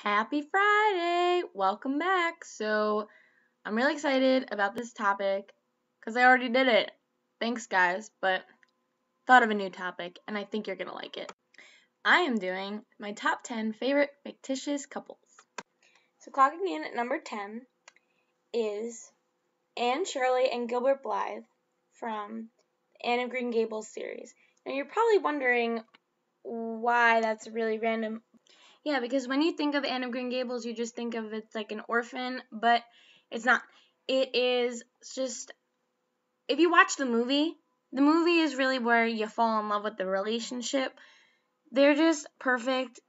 Happy Friday! Welcome back. So, I'm really excited about this topic because I already did it. Thanks, guys, but thought of a new topic and I think you're going to like it. I am doing my top 10 favorite fictitious couples. So, clocking in at number 10 is Anne Shirley and Gilbert Blythe from the Anne of Green Gables series. Now, you're probably wondering why that's really random. Yeah, because when you think of Anne of Green Gables, you just think of it's like an orphan, but it's not. It is just, if you watch the movie is really where you fall in love with the relationship. They're just perfect,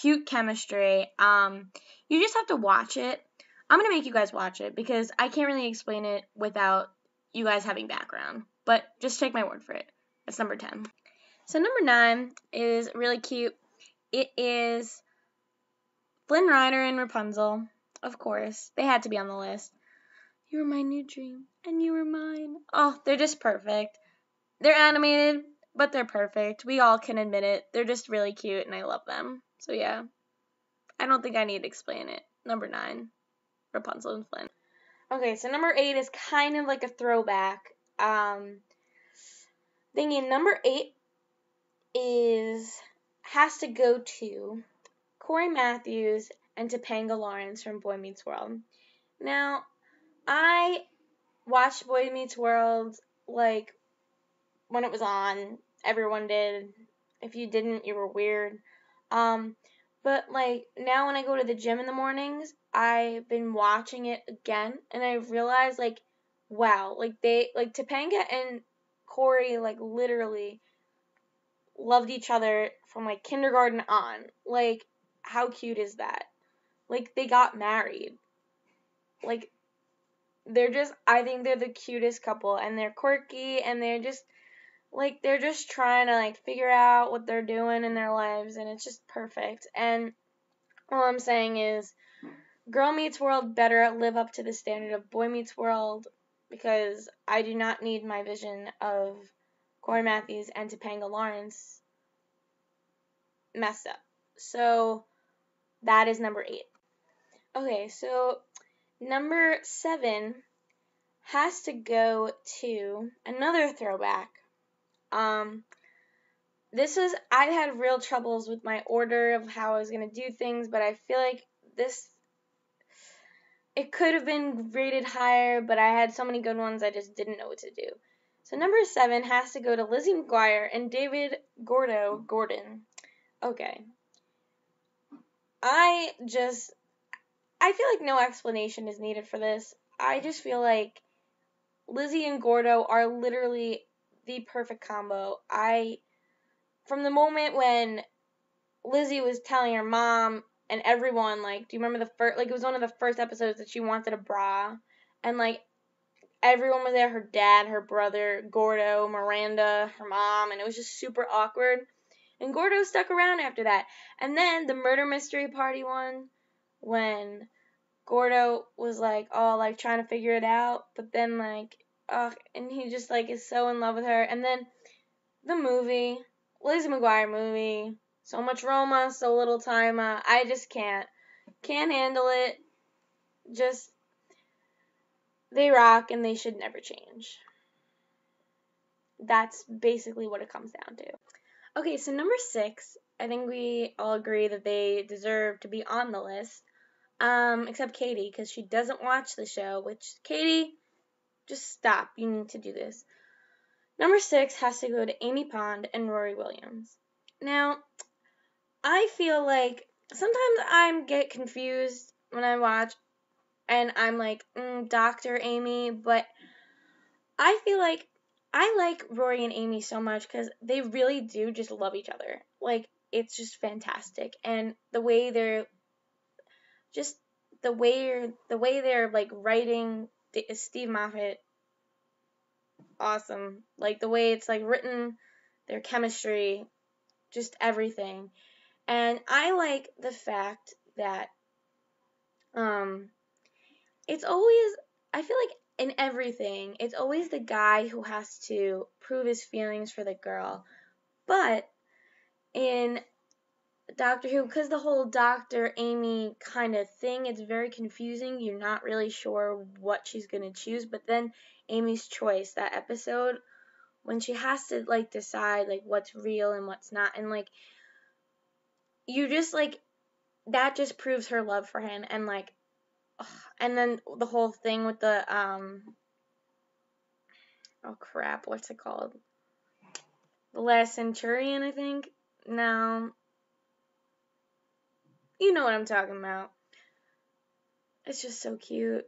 cute chemistry. You just have to watch it. I'm going to make you guys watch it because I can't really explain it without you guys having background, but just take my word for it. That's number 10. So number 9 is really cute. It is Flynn Rider and Rapunzel, of course. They had to be on the list. You were my new dream, and you were mine. Oh, they're just perfect. They're animated, but they're perfect. We all can admit it. They're just really cute, and I love them. So yeah, I don't think I need to explain it. Number 9, Rapunzel and Flynn. Okay, so number 8 is kind of like a throwback. Thinking number 8 has to go to Corey Matthews and Topanga Lawrence from Boy Meets World. Now, I watched Boy Meets World, like, when it was on. Everyone did. If you didn't, you were weird. But, like, now when I go to the gym in the mornings, I've been watching it again, and I realized, like, wow, like, Topanga and Corey, like, literally loved each other from, like, kindergarten on. Like, how cute is that? Like, they got married. Like, I think they're the cutest couple, and they're quirky, and they're just trying to, like, figure out what they're doing in their lives, and it's just perfect. And all I'm saying is, Girl Meets World better live up to the standard of Boy Meets World, because I do not need my vision of Corey Matthews and Topanga Lawrence messed up. So, that is number 8. Okay, so number 7 has to go to another throwback. I had real troubles with my order of how I was going to do things, but I feel like it could have been rated higher, but I had so many good ones I just didn't know what to do. So number 7 has to go to Lizzie McGuire and David Gordon. Okay. I feel like no explanation is needed for this. I just feel like Lizzie and Gordo are literally the perfect combo. From the moment when Lizzie was telling her mom and everyone, like, do you remember it was one of the first episodes that she wanted a bra, and, like, everyone was there, her dad, her brother, Gordo, Miranda, her mom, and it was just super awkward, and Gordo stuck around after that. And then the murder mystery party one, when Gordo was, like, all, like, trying to figure it out, but then, like, and he just, like, is so in love with her. And then the movie, Lizzie McGuire movie, so much Roma, so little time. I just can't handle it. Just, they rock and they should never change. That's basically what it comes down to. Okay, so number 6, I think we all agree that they deserve to be on the list. Except Katie, because she doesn't watch the show, which, Katie, just stop. You need to do this. Number 6 has to go to Amy Pond and Rory Williams. Now, I feel like sometimes I get confused when I watch, and I'm like, Dr. Amy, but I feel like I like Rory and Amy so much because they really do just love each other. Like, it's just fantastic. And the way they're like writing Steve Moffat, awesome. Like, the way it's, like, written, their chemistry, just everything. And I like the fact that it's always, I feel like in everything, it's always the guy who has to prove his feelings for the girl. But in Doctor Who, because the whole Dr. Amy kind of thing, it's very confusing. You're not really sure what she's going to choose. But then Amy's Choice, that episode, when she has to, like, decide, like, what's real and what's not. And, like, you just, like, that just proves her love for him. And, like, ugh. And then the whole thing with the, oh crap, what's it called? The Last Centurion, I think? No. You know what I'm talking about. It's just so cute.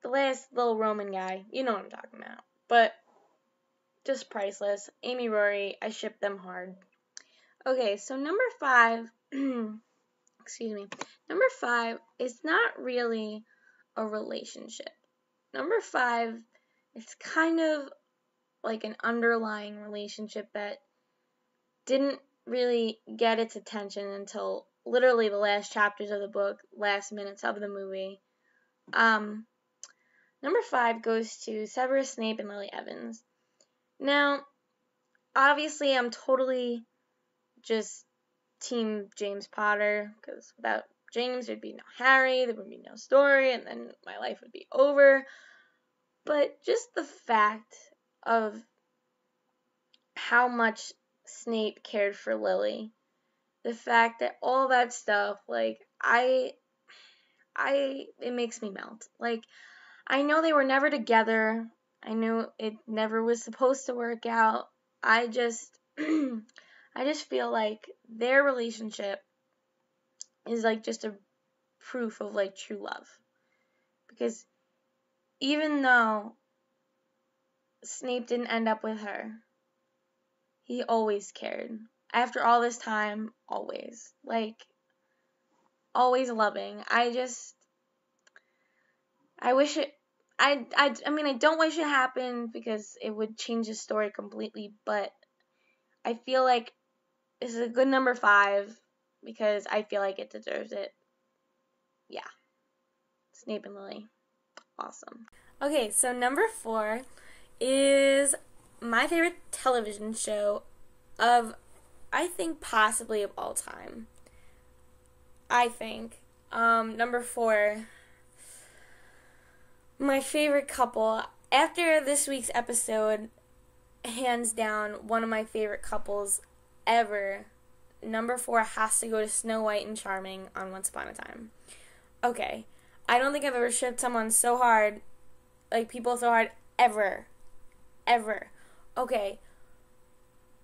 The last little Roman guy. You know what I'm talking about. But, just priceless. Amy, Rory, I ship them hard. Okay, so number 5, excuse me. Number 5 is not really a relationship. Number 5, it's kind of like an underlying relationship that didn't really get its attention until literally the last chapters of the book, last minutes of the movie. Number 5 goes to Severus Snape and Lily Evans. Now, obviously, I'm totally just Team James Potter, because without James, there'd be no Harry, there would be no story, and then my life would be over. But just the fact of how much Snape cared for Lily, the fact that all that stuff, like, it makes me melt. Like, I know they were never together. I knew it never was supposed to work out. I just feel like their relationship is, like, just a proof of, like, true love. Because even though Snape didn't end up with her, he always cared. After all this time, always. Like, always loving. I wish it, I mean, I don't wish it happened because it would change the story completely, but I feel like this is a good number 5 because I feel like it deserves it. Yeah. Snape and Lily. Awesome. Okay, so number 4 is my favorite television show of, I think, possibly of all time. I think. Number 4, my favorite couple. After this week's episode, hands down, one of my favorite couples ever. Number 4 has to go to Snow White and Charming on Once Upon a Time. Okay, I don't think I've ever shipped someone so hard, like people so hard, ever. Okay,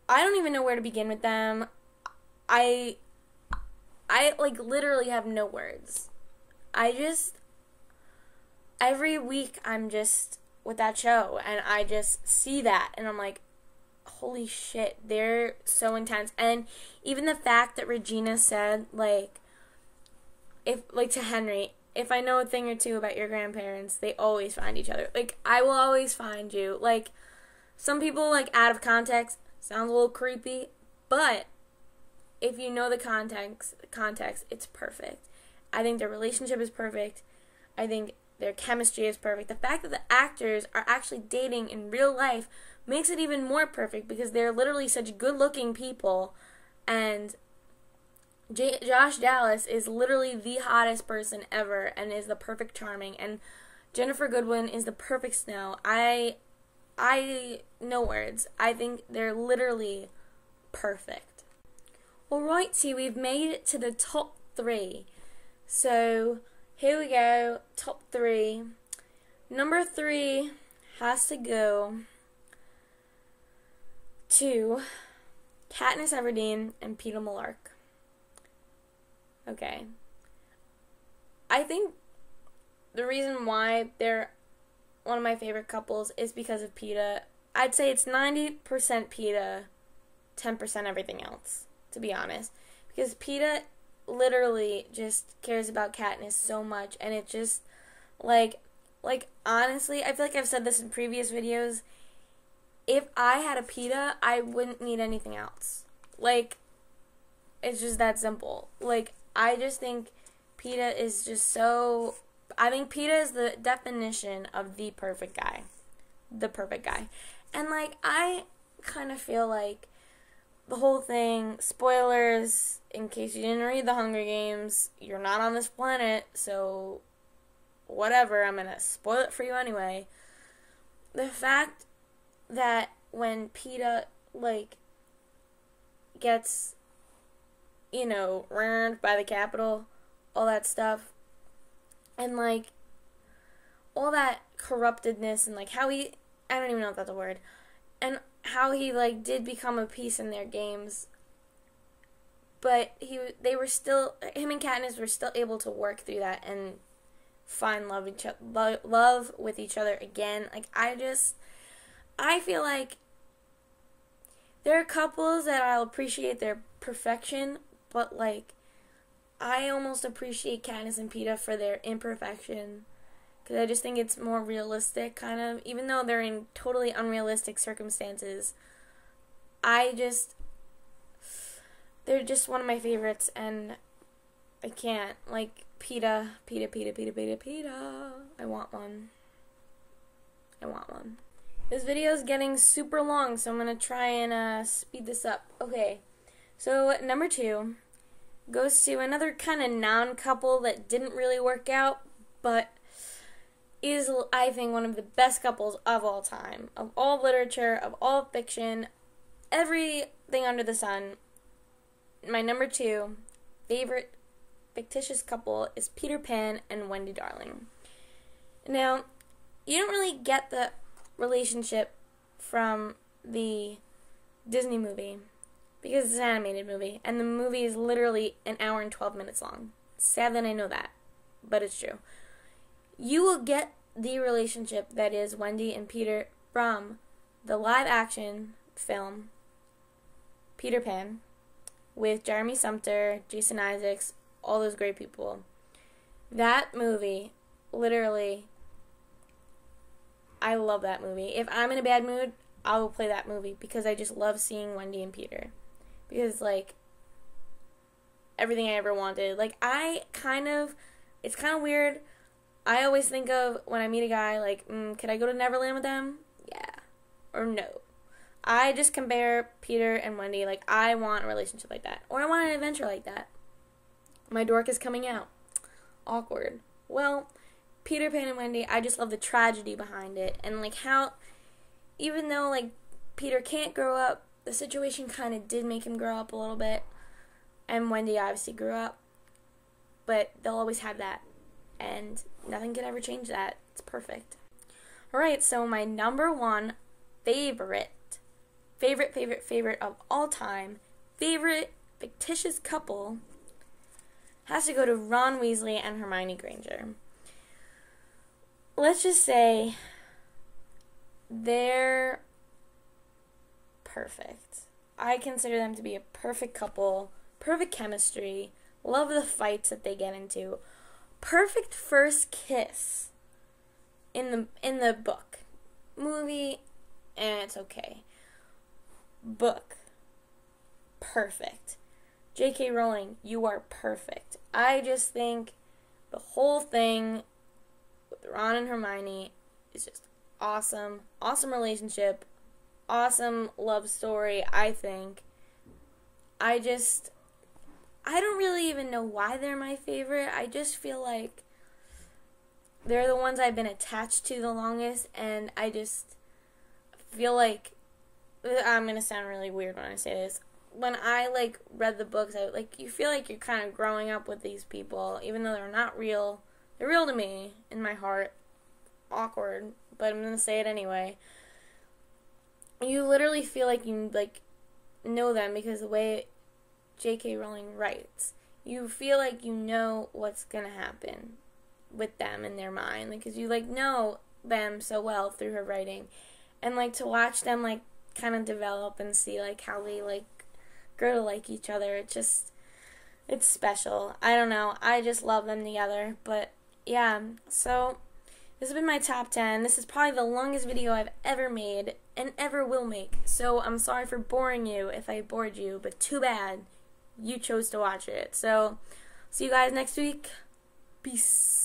I don't even know where to begin with them. I like literally have no words. Every week I'm just with that show and I just see that and I'm like, holy shit, they're so intense. And even the fact that Regina said, like, if, like, to Henry, if I know a thing or two about your grandparents, they always find each other. Like, I will always find you. Like, some people, like, out of context, sounds a little creepy, but if you know the context, it's perfect. I think their relationship is perfect. I think their chemistry is perfect. The fact that the actors are actually dating in real life makes it even more perfect because they're literally such good-looking people. And Josh Dallas is literally the hottest person ever and is the perfect Charming. And Jennifer Goodwin is the perfect Snow. I no words. I think they're literally perfect. Alrighty, we've made it to the top 3. So, here we go, top 3. Number 3 has to go to Katniss Everdeen and Peeta Mellark. Okay. I think the reason why they're one of my favorite couples is because of Peeta. I'd say it's 90% Peeta, 10% everything else, to be honest. Because Peeta literally just cares about Katniss so much, and it just, like honestly, I feel like I've said this in previous videos, if I had a Peeta, I wouldn't need anything else. Like, it's just that simple. Like, I just think Peeta is just so, I think Peeta is the definition of the perfect guy. The perfect guy. And, like, I kind of feel like the whole thing, spoilers, in case you didn't read The Hunger Games, you're not on this planet, so whatever, I'm gonna spoil it for you anyway. The fact that when Peeta, like, gets, ruined by the Capitol, all that stuff, and, like, all that corruptedness, and, like, how he, I don't even know if that's a word, and how he, like, did become a piece in their games, but they were still, him and Katniss were still able to work through that and find love with each other again. Like, I feel like there are couples that I'll appreciate their perfection, but, like, I almost appreciate Katniss and Peeta for their imperfection, because I just think it's more realistic, kind of, even though they're in totally unrealistic circumstances. They're just one of my favorites, and I can't, like, Peeta. I want one. This video is getting super long, so I'm going to try and speed this up. Okay, so number 2 goes to another kind of non-couple that didn't really work out, but is, I think, one of the best couples of all time, of all literature, of all fiction, everything under the sun. My number 2 favorite fictitious couple is Peter Pan and Wendy Darling. Now, you don't really get the relationship from the Disney movie because it's an animated movie, and the movie is literally an hour and 12 minutes long. Sad that I know that, but it's true. You will get the relationship that is Wendy and Peter from the live-action film Peter Pan with Jeremy Sumpter, Jason Isaacs, all those great people. That movie, literally, I love that movie. If I'm in a bad mood, I will play that movie because I just love seeing Wendy and Peter. Because, like, everything I ever wanted. Like, it's kind of weird. I always think of, when I meet a guy, like, could I go to Neverland with them? Yeah. Or no. I just compare Peter and Wendy, like, I want a relationship like that. Or I want an adventure like that. My dork is coming out. Awkward. Well, Peter Pan and Wendy, I just love the tragedy behind it. And, like, how, even though, like, Peter can't grow up, the situation kind of did make him grow up a little bit. And Wendy obviously grew up. But they'll always have that. And nothing can ever change that. It's perfect. Alright, so my number 1 favorite of all time, favorite fictitious couple, has to go to Ron Weasley and Hermione Granger. Let's just say they're perfect. I consider them to be a perfect couple, perfect chemistry, love the fights that they get into, perfect first kiss in the book. Movie, it's okay. Book, perfect. J.K. Rowling, you are perfect. I just think the whole thing with Ron and Hermione is just awesome. Awesome relationship. Awesome love story, I think. I don't really even know why they're my favorite. I just feel like they're the ones I've been attached to the longest, and I just feel like, I'm going to sound really weird when I say this. When I, like, read the books, you feel like you're kind of growing up with these people, even though they're not real. They're real to me, in my heart. Awkward, but I'm going to say it anyway. You literally feel like you, like, know them because the way J.K. Rowling writes. You feel like you know what's going to happen with them in their mind, because you, like, know them so well through her writing. And, like, to watch them, like, kind of develop and see, like, how they, like, grow to like each other. It's special. I don't know. I just love them together. But, yeah. So, this has been my top 10. This is probably the longest video I've ever made and ever will make. So, I'm sorry for boring you if I bored you. But too bad you chose to watch it. So, see you guys next week. Peace.